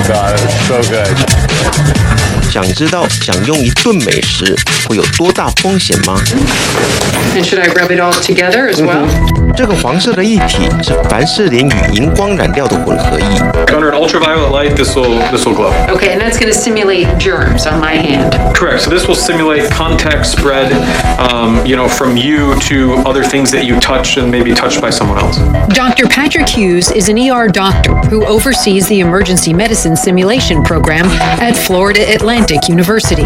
God, it's so good. 想知道享用一顿美食会有多大风险吗？ And should I rub it all together as well? 这个黄色的液体是凡士林与荧光染料的混合液。Under an ultraviolet light, this will glow. Okay, and that's going to simulate germs on my hand. Correct. So this will simulate contact spread, from you to other things that you touch and maybe touched by someone else. Dr. Patrick Hughes is an ER doctor who oversees the emergency medicine simulation program at Florida Atlantic University.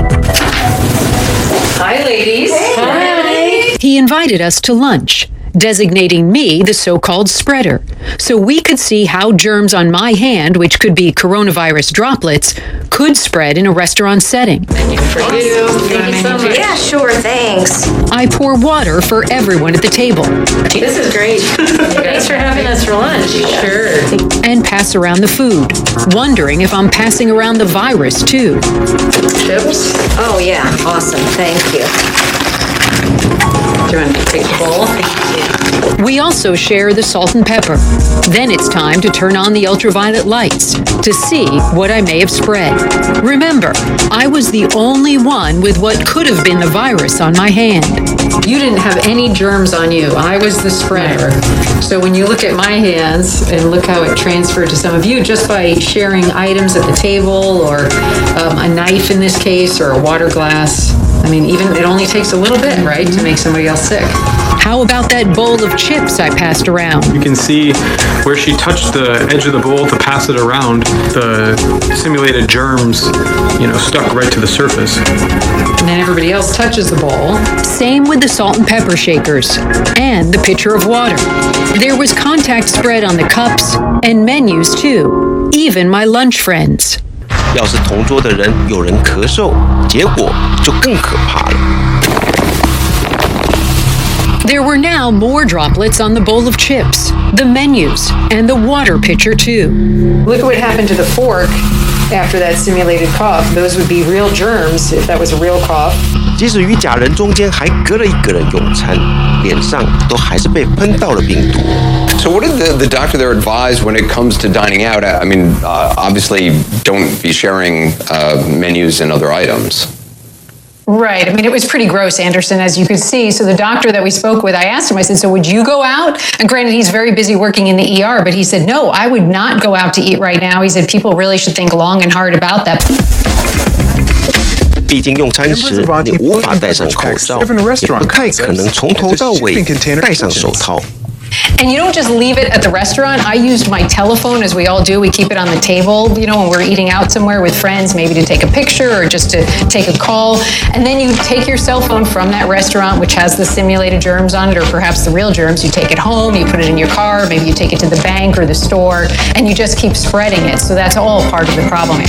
Hi, ladies. Hi. He invited us to lunch, designating me the so-called spreader, so we could see how germs on my hand, which could be coronavirus droplets, could spread in a restaurant setting. Thank you so much. Yeah, sure, thanks. I pour water for everyone at the table. This is great. Thanks for having us for lunch. Sure. And pass around the food, wondering if I'm passing around the virus too. Chips? Oh, yeah. Awesome. Thank you. Do you want to take a bowl? We also share the salt and pepper. Then it's time to turn on the ultraviolet lights to see what I may have spread. Remember, I was the only one with what could have been the virus on my hand. You didn't have any germs on you. I was the spreader. So when you look at my hands and look how it transferred to some of you just by sharing items at the table or a knife in this case or a water glass. I mean, even it only takes a little bit, right, to make somebody else sick. How about that bowl of chips I passed around? You can see where she touched the edge of the bowl to pass it around. The simulated germs, stuck right to the surface. And then everybody else touches the bowl. Same with the salt and pepper shakers and the pitcher of water. There was contact spread on the cups and menus too, even my lunch friends. 要是同桌的人有人咳嗽，结果就更可怕了。There were now more droplets on the bowl of chips, the menus, and the water pitcher too. Look at what happened to the fork after that simulated cough. Those would be real germs if that was a real cough. 即使与假人中间还隔了一个人用餐，脸上都还是被喷到了病毒。So what did the doctor there advise when it comes to dining out? I mean, obviously don't be sharing menus and other items. Right. I mean, it was pretty gross, Anderson, as you could see. So the doctor that we spoke with, I asked him, I said, so would you go out? And granted, he's very busy working in the ER, but he said, no, I would not go out to eat right now. He said, people really should think long and hard about that. 毕竟用餐时你无法戴上口罩，也不太可能从头到尾戴上手套。And you don't just leave it at the restaurant. I used my telephone, as we all do. We keep it on the table, when we're eating out somewhere with friends, maybe to take a picture or just to take a call. And then you take your cell phone from that restaurant, which has the simulated germs on it, or perhaps the real germs. You take it home, you put it in your car, maybe you take it to the bank or the store, and you just keep spreading it. So that's all part of the problem.